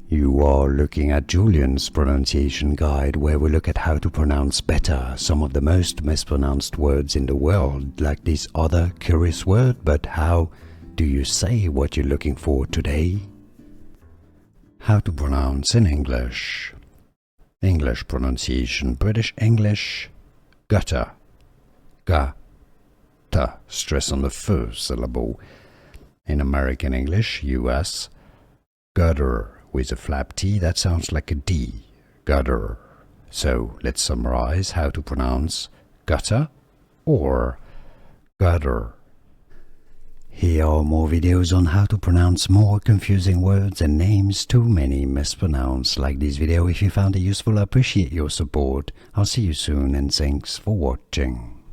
You are looking at Julian's pronunciation guide, where we look at how to pronounce better some of the most mispronounced words in the world, like this other curious word. But how do you say what you're looking for today? How to pronounce in English. English pronunciation. British English, gutter. Ga-ta, stress on the first syllable. In American English, US, gutter with a flap T that sounds like a D, gutter. So let's summarize how to pronounce gutter or gutter. Here are more videos on how to pronounce more confusing words and names too many mispronounced. Like this video if you found it useful. I appreciate your support. I'll see you soon and thanks for watching.